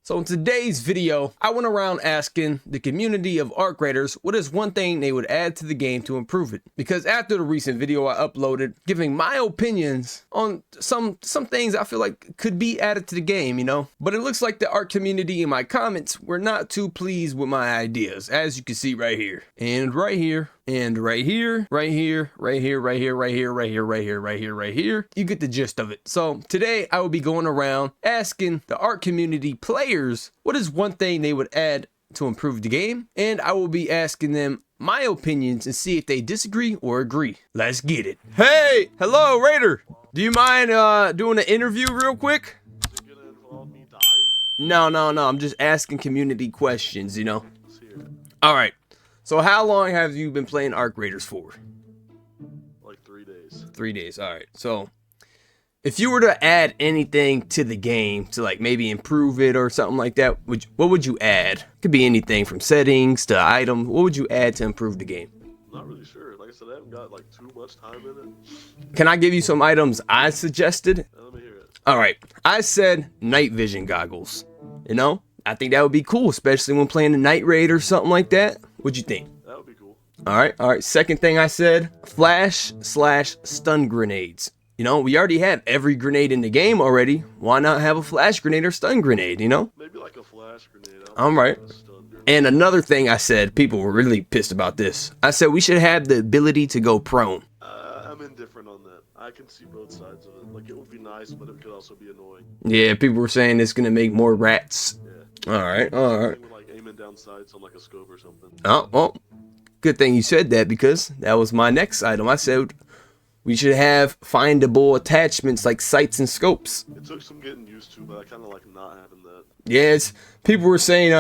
So in today's video, I went around asking the community of ARC Raiders what is one thing they would add to the game to improve it. Because after the recent video I uploaded, giving my opinions on some things I feel like could be added to the game, But it looks like the ARC community in my comments were not too pleased with my ideas, as you can see right here. And right here. And right here, right here, right here, right here, right here, right here, right here, right here, right here. You get the gist of it. So today I will be going around asking the ARC community players what is one thing they would add to improve the game. And I will be asking them my opinions and see if they disagree or agree. Let's get it. Hey, hello Raider. Do you mind doing an interview real quick? Is it gonna involve me dying? No. I'm just asking community questions, All right. So how long have you been playing ARC Raiders for? Like 3 days. 3 days, all right. So if you were to add anything to the game to like maybe improve it or something like that, what would you add? Could be anything from settings to item. What would you add to improve the game? Not really sure. Like I said, I haven't got like too much time in it. Can I give you some items I suggested? Let me hear it. All right. I said night vision goggles. I think that would be cool, especially when playing a night raid or something like that. What'd you think? That would be cool. All right. Second thing I said, flash/stun grenades. We already have every grenade in the game already. Why not have a flash grenade or stun grenade, Maybe like a flash grenade. All right. And another thing I said, people were really pissed about this. I said we should have the ability to go prone. I'm indifferent on that. I can see both sides of it. Like, it would be nice, but it could also be annoying. Yeah, people were saying it's going to make more rats. Yeah. All right. With, like, aiming down sights on like a scope or something. Oh, well, good thing you said that because that was my next item. I said we should have findable attachments like sights and scopes. It took some getting used to, but I kind of like not having that. Yes, people were saying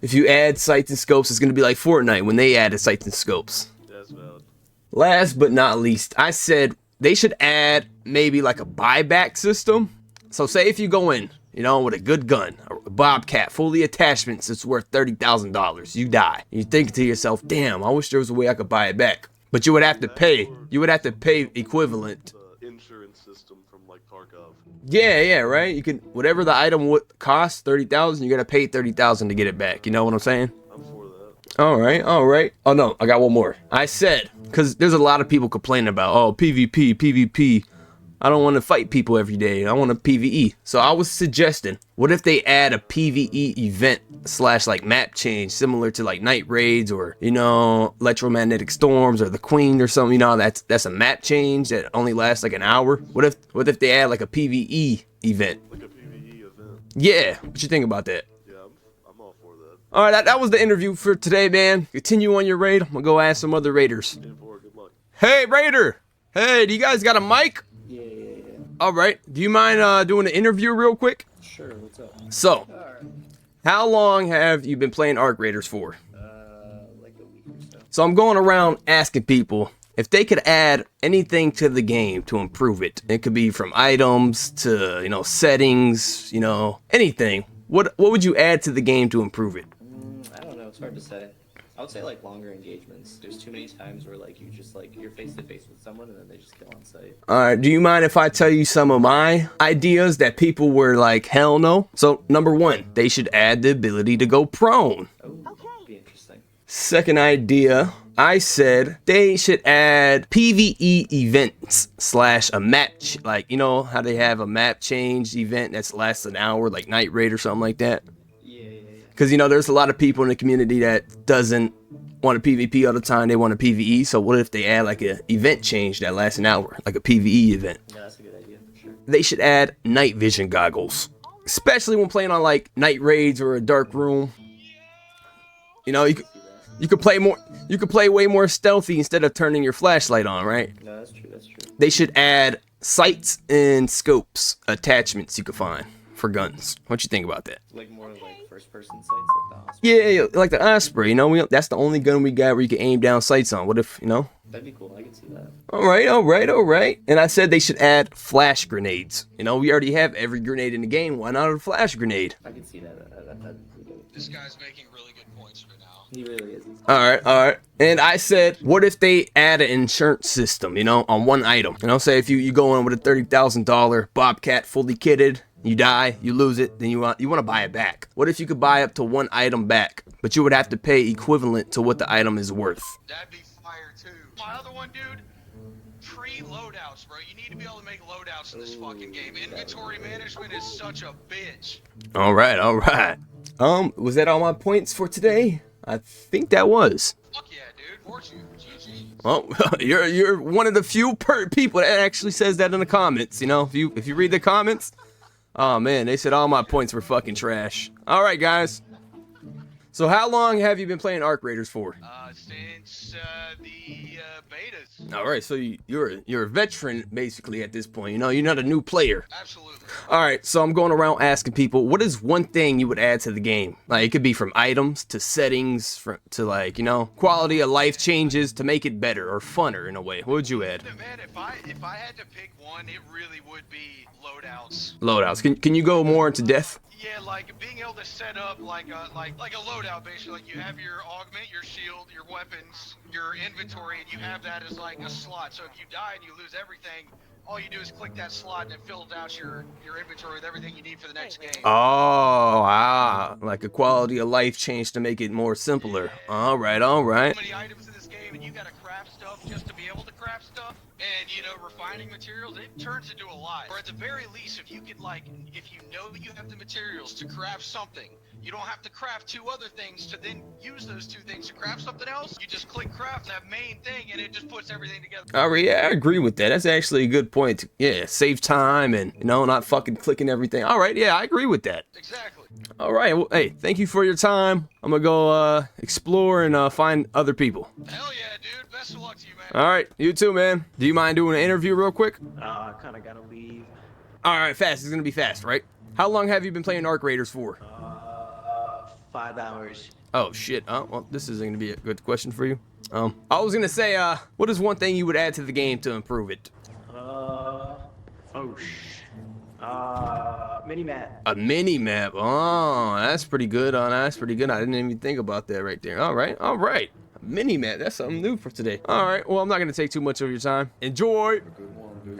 if you add sights and scopes, it's going to be like Fortnite when they added sights and scopes. Yeah, that's valid. Last but not least, I said they should add maybe like a buyback system. So say if you go in, with a good gun, a Bobcat, fully attachments, it's worth $30,000. You die. You think to yourself, damn, I wish there was a way I could buy it back. But you would have to pay. You would have to pay equivalent. The insurance system from like Tarkov. Yeah, right? You can, whatever the item would cost, $30,000, you got to pay $30,000 to get it back. You know what I'm saying? I'm for that. All right. Oh, no, I got one more. I said, because there's a lot of people complaining about, PvP. I don't want to fight people every day. I want a PvE. So I was suggesting, what if they add a PvE event / like map change similar to like night raids or, electromagnetic storms or the Queen or something, that's a map change that only lasts like an hour. What if they add like a PvE event? Like a PvE event. Yeah. What you think about that? Yeah, I'm all for that. All right, that was the interview for today, man. Continue on your raid. I'm going to go ask some other raiders. Good luck. Hey, Raider. Hey, do you guys got a mic? Yeah. All right. Do you mind doing an interview real quick? Sure, what's up? So, Alright. how long have you been playing ARC Raiders for? Like a week or so. So I'm going around asking people if they could add anything to the game to improve it. It could be from items to, settings, anything. What would you add to the game to improve it? I don't know, it's hard to say. I would say like longer engagements. There's too many times where like you just like you're face to face with someone and then they just kill on sight. All right, do you mind if I tell you some of my ideas that people were like, hell no? So number one, they should add the ability to go prone. Oh, that'd be interesting. Second idea, I said they should add PvE events / a map, like, how they have a map change event that's lasts an hour, like Night Raid or something like that. Yeah. Because, there's a lot of people in the community that doesn't want to PvP all the time. They want a PvE. So what if they add like an event change that lasts an hour, like a PvE event? Yeah, that's a good idea for sure. They should add night vision goggles, especially when playing on like night raids or a dark room. You could play more. You could play way more stealthy instead of turning your flashlight on, right? No, that's true. They should add sights and scopes attachments you could find for guns. What you think about that? Like more like first person sights like the Osprey. Yeah, like the Osprey. That's the only gun we got where you can aim down sights on. What if That'd be cool, I could see that. All right. And I said they should add flash grenades. We already have every grenade in the game. Why not a flash grenade? I could see that. That'd be good. This guy's making really good points right now. He really is. All right. And I said, what if they add an insurance system, on one item? Say if you go in with a $30,000 Bobcat fully kitted, You die, you lose it, then you want to buy it back. What if you could buy up to one item back, but you would have to pay equivalent to what the item is worth? That'd be fire too. My other one, dude, pre-loadouts, bro. You need to be able to make loadouts in this fucking game. Inventory management is such a bitch. All right, all right. Was that all my points for today? I think that was. Fuck yeah, dude. Fortune. GG. Well, you're one of the few people that actually says that in the comments. You know, if you read the comments, oh man, they said all my points were fucking trash. All right, guys. So how long have you been playing Arc Raiders for? Since the betas. All right, so you're a veteran basically at this point. You know, you're not a new player. Absolutely. All right, so I'm going around asking people, what is one thing you would add to the game? Like, it could be from items to settings to, like, you know, quality of life changes to make it better or funner in a way. What would you add? Man, if I had to pick one, it really would be loadouts. Loadouts. Can you go more into depth? Yeah, like being able to set up like a loadout, basically. Like you have your augment, your shield, your weapons, your inventory, and you have that as like a slot. So if you die and you lose everything, all you do is click that slot and it fills out your inventory with everything you need for the next game. Oh, like a quality of life change to make it more simpler. All right, all right. So many items in this game, and you gotta craft stuff just to be able to craft stuff. And you know, refining materials, it turns into a lot. Or at the very least, if you could if you know you have the materials to craft something, you don't have to craft two other things to then use those two things to craft something else. You just click craft that main thing, and it just puts everything together. All right, yeah, I agree with that. That's actually a good point. Yeah, save time and, you know, not fucking clicking everything. All right, yeah, I agree with that. Exactly. All right, well, hey, thank you for your time. I'm gonna go explore and find other people. Hell yeah, dude. Best of luck to you, man. All right, you too, man. Do you mind doing an interview real quick? I kind of gotta leave. All right, fast. It's gonna be fast, right? How long have you been playing Arc Raiders for? 5 hours. Oh shit. Oh, well, this isn't gonna be a good question for you. I was gonna say, what is one thing you would add to the game to improve it? Mini map. A mini map. Oh, that's pretty good. That's pretty good. I didn't even think about that right there. All right, all right. A mini map. That's something new for today. All right. Well, I'm not gonna take too much of your time. Enjoy.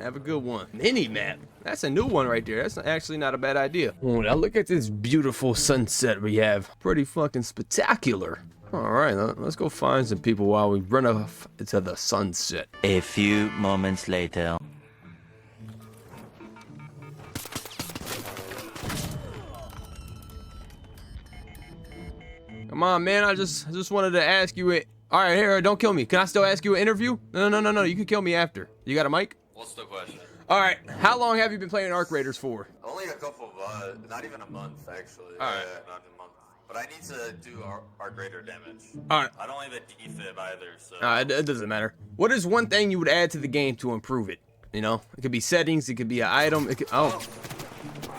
Have a good one. Mini map. That's a new one right there. That's actually not a bad idea. Oh, now look at this beautiful sunset we have. Pretty fucking spectacular. All right, let's go find some people while we run off into the sunset. A few moments later. Come on, man. I just wanted to ask you it. All right, here, don't kill me. Can I still ask you an interview? No. You can kill me after. You got a mic? What's the question? All right. How long have you been playing Arc Raiders for? Only a couple of, not even a month, actually. All right. Not a month. But I need to do our greater damage. All right. I don't have a defib either, so. It doesn't matter. What is one thing you would add to the game to improve it? You know, it could be settings, it could be an item. It could, oh,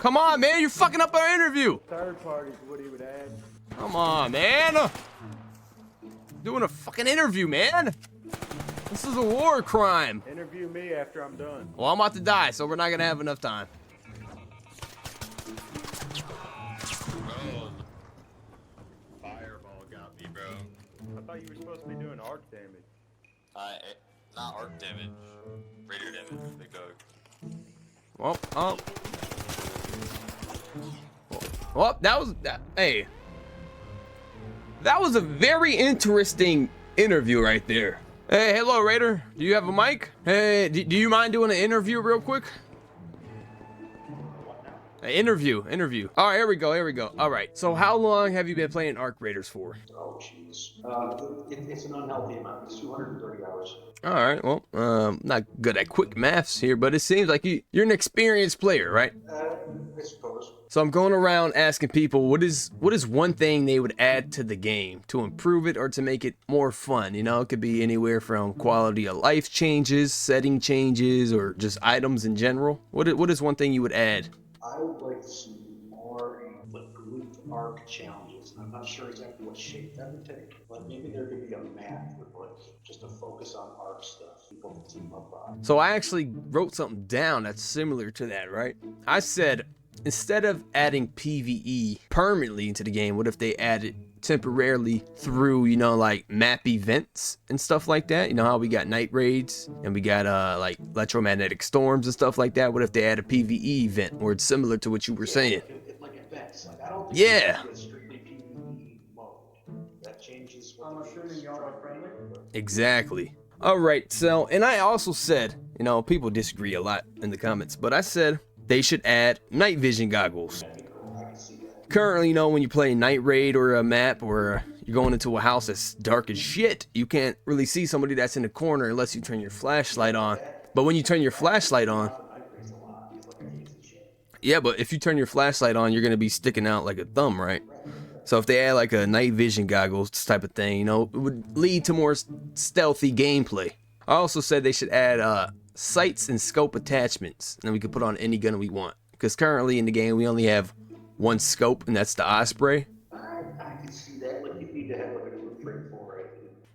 come on, man! You're fucking up our interview. Third party is what he would add. Come on, man! Doing a fucking interview, man. This is a war crime. Interview me after I'm done. Well, I'm about to die, so we're not gonna have enough time. Fireball got me, bro. I thought you were supposed to be doing arc damage. Not arc damage. Raider damage, big dog. Well, well, hey. That was a very interesting interview right there. Hey, hello, Raider. Do you have a mic? Hey, do you mind doing an interview real quick? An interview. All right, here we go. All right. So how long have you been playing Arc Raiders for? Oh, jeez. It's an unhealthy amount. It's 230 hours. All right. Well, not good at quick maths here, but it seems like you're an experienced player, right? I suppose. So I'm going around asking people what is one thing they would add to the game to improve it or to make it more fun. You know, it could be anywhere from quality of life changes, setting changes, or just items in general. What is one thing you would add? I would like to see more like group arc challenges. I'm not sure exactly what shape that would take, but maybe there could be a map with like just a focus on arc stuff people can team up on. So I actually wrote something down that's similar to that, right? I said instead of adding PvE permanently into the game, what if they added temporarily through, you know, like map events and stuff like that? You know how we got night raids and we got like electromagnetic storms and stuff like that? What if they add a PvE event where it's similar to what you were saying? Like events. Like I don't think Yeah. it's a strictly PvE mode. That changes what I'm the assuming game's y'all are trying to friendly? do. Exactly. All right, so, and I also said, you know, people disagree a lot in the comments, but I said they should add night vision goggles. That'd be cool. I can see that. Currently, you know, when you play night raid or a map or you're going into a house that's dark as shit, you can't really see somebody that's in the corner unless you turn your flashlight on. But when you turn your flashlight on, Night race a lot. It's like a hazy shit. yeah, but if you turn your flashlight on, you're going to be sticking out like a thumb, right? So if they add like a night vision goggles type of thing, you know, it would lead to more stealthy gameplay. I also said they should add sights and scope attachments, and then we could put on any gun we want. Because currently in the game we only have one scope, and that's the Osprey. I can see that. Like you need to have like a blueprint for it.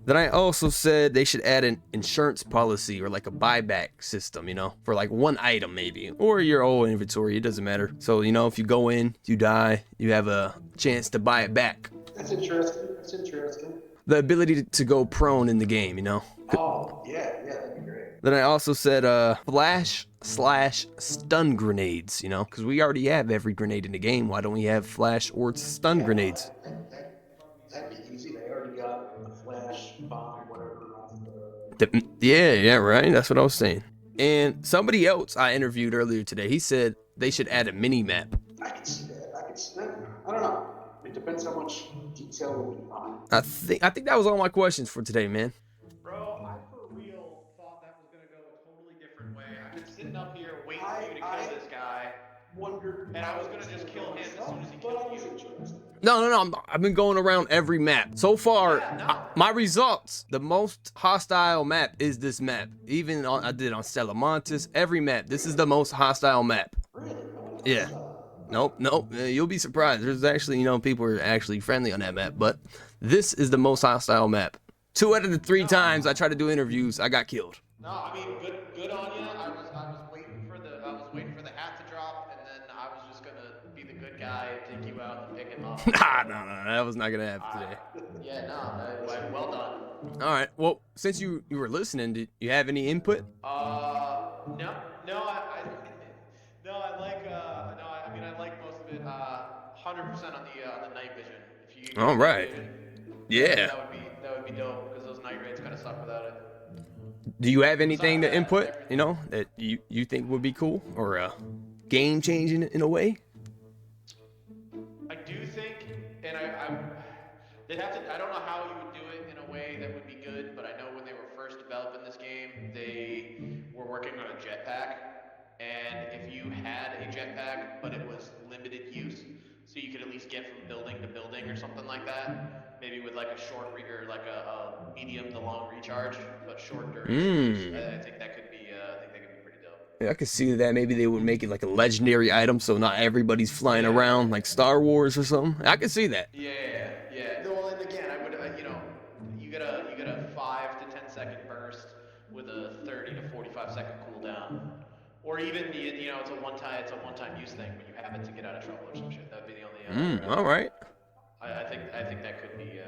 Then I also said they should add an insurance policy or like a buyback system, you know, for like one item maybe, or your whole inventory, it doesn't matter. So, you know, if you go in, you die, you have a chance to buy it back. That's interesting. That's interesting. The ability to go prone in the game, you know. Oh, yeah, that'd be great. Then I also said flash/stun grenades, you know, because we already have every grenade in the game. Why don't we have flash or stun grenades? That'd be easy. They already got the flash bomb, whatever. Yeah, right. That's what I was saying. And somebody else I interviewed earlier today, he said they should add a mini map. I can see that. I can see that. I don't know. It depends how much detail will be on. I think that was all my questions for today, man. Bro, I for real thought that was gonna go a totally different way. I've been sitting up here waiting for you to kill this guy, and I was gonna just kill him as soon as he killed you. No. I've been going around every map. So far, my results, the most hostile map is this map. Even I did on Stellamontis, every map. This is the most hostile map. Really? Yeah. Nope. You'll be surprised. There's actually, you know, people are actually friendly on that map, but this is the most hostile map. 2 out of the 3 times I tried to do interviews, I got killed. No, I mean good on you. I was waiting for the hat to drop, and then I was just gonna be the good guy and take you out and pick him up. No, that was not gonna happen today. Yeah, well done. All right. Well, since you were listening, did you have any input? I like most of it. 100% on the night vision. If you could All right. Yeah. that would be dope because those night raids kind of suck without it. Do you have anything to input, you know, that you think would be cool or game changing in a way? I do think, and they'd have to. I don't know how you would do it in a way that would be good, but I know when they were first developing this game, they were working on a jetpack, and if you had a jetpack, but it was limited use, so you could at least get from building to building or something like that, maybe with like a short or like a medium to long recharge, but short duration. I think that could be. I think that could be pretty dope. Yeah, I could see that maybe they would make it like a legendary item, so not everybody's flying around like Star Wars or something. I could see that. Yeah. Well, and again, I would, you get a 5 to 10 second burst with a 30 to 45 second cooldown, or even it's a one time use thing when you have it to get out of trouble or some shit. That'd be the only. All right. I think that could be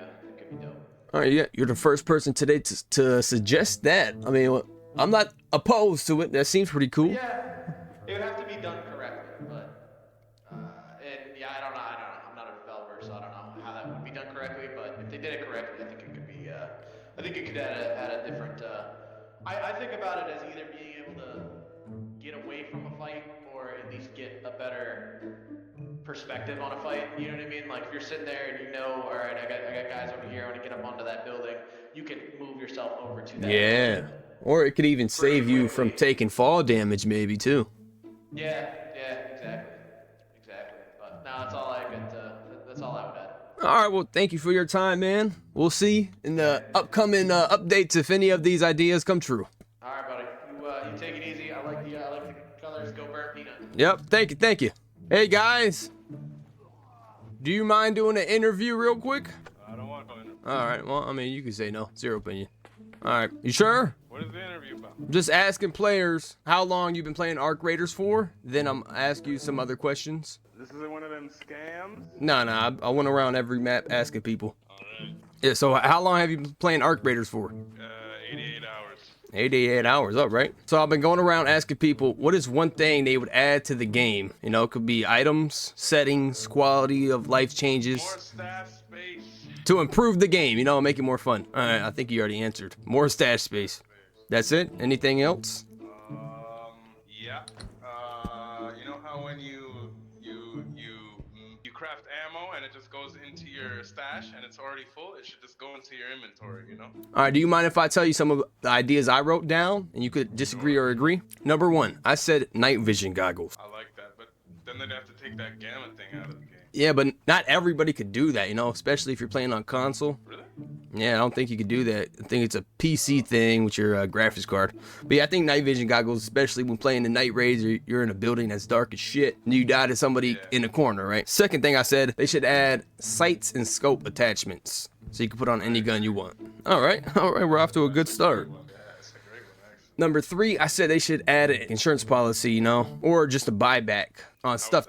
dope. All right, yeah, you're the first person today to suggest that. I mean, I'm not opposed to it. That seems pretty cool. Yeah, it would have to be done correctly, but I don't know. I'm not a developer, so I don't know how that would be done correctly. But if they did it correctly, I think it could be. I think it could add a different. I think about it as either being able to get away from a fight or at least get a better perspective on a fight. You know what I mean? Like if you're sitting there and all right, I got guys over here. I want to get up onto that building. You can move yourself over to that. Yeah. Building. Or it could even save you from taking fall damage, maybe too. Yeah, exactly. But no, that's all I could. That's all I would add. All right, well, thank you for your time, man. We'll see in the upcoming updates if any of these ideas come true. All right, buddy. You take it easy. I like the colors. Go burn peanut. Yep, thank you. Hey guys, do you mind doing an interview real quick? I don't want to. All right, well, I mean, you can say no. Zero opinion. All right, you sure? What is the interview? interview about? Just asking players how long you've been playing Arc Raiders for. Then I'm ask you some other questions. This isn't one of them scams? No, I went around every map asking people. Alright. Yeah, so how long have you been playing Arc Raiders for? 88 hours. 88 hours, up, right? So I've been going around asking people what is one thing they would add to the game. You know, it could be items, settings, quality of life changes. More stash space. To improve the game, you know, make it more fun. All right, I think you already answered. More stash space. That's it? Anything else? Yeah. You know how when you craft ammo and it just goes into your stash and it's already full, it should just go into your inventory, you know? All right, do you mind if I tell you some of the ideas I wrote down and you could disagree or agree? Number 1, I said night vision goggles. I like that, but then they'd have to take that gamma thing out of the game. Yeah, but not everybody could do that, you know, especially if you're playing on console. Really? Yeah, I don't think you could do that. I think it's a PC thing with your graphics card. But yeah, I think night vision goggles, especially when playing the night raids or you're in a building that's dark as shit and you die to somebody in the corner, right? Second thing I said, they should add sights and scope attachments so you can put on any gun you want. All right, we're off to a good start. Number 3, I said they should add an insurance policy, you know, or just a buyback on stuff.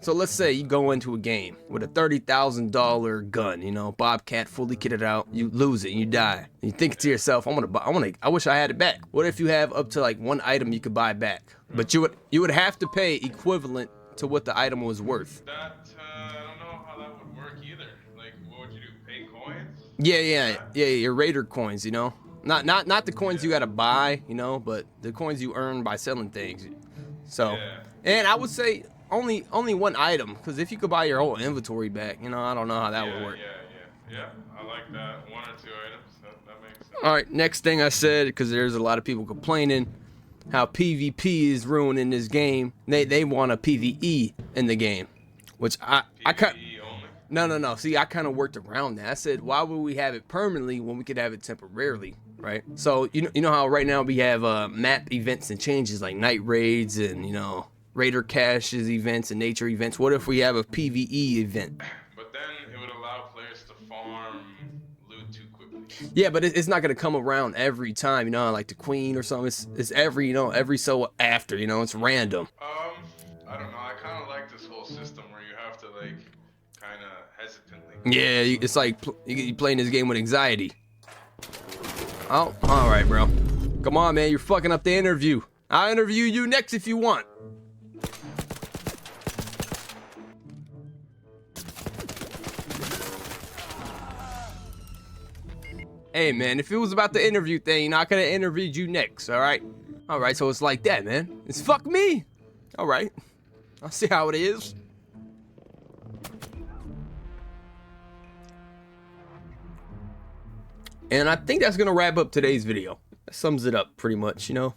So let's say you go into a game with a $30,000 gun, you know, Bobcat fully kitted out, you lose it and you die. And you think to yourself, I wish I had it back. What if you have up to like one item you could buy back? But you would have to pay equivalent to what the item was worth. That, I don't know how that would work either. Like, what would you do, pay coins? Yeah, your Raider coins, you know. Not the coins you gotta buy, you know, but the coins you earn by selling things. So, and I would say only one item, because if you could buy your whole inventory back, you know, I don't know how that would work. Yeah, I like that. 1 or 2 items, that makes sense. All right, next thing I said, because there's a lot of people complaining how PvP is ruining this game. They want a PvE in the game, which I kind no. See, I kind of worked around that. I said, why would we have it permanently when we could have it temporarily, right? So you know how right now we have map events and changes like night raids and, you know, Raider caches events and nature events. What if we have a PvE event? But then it would allow players to farm loot too quickly. Yeah, but it's not gonna come around every time, you know, like the Queen or something. It's every, you know, every so after, you know, it's random. I don't know. I kind of like this whole system where you have to like kind of hesitantly. Yeah, it's like you playing this game with anxiety. Oh, all right, bro. Come on, man, you're fucking up the interview. I'll interview you next if you want. Hey, man, if it was about the interview thing, you know, I could have interviewed you next, all right? All right, so it's like that, man. It's fuck me. All right. I'll see how it is. And I think that's going to wrap up today's video. That sums it up pretty much, you know?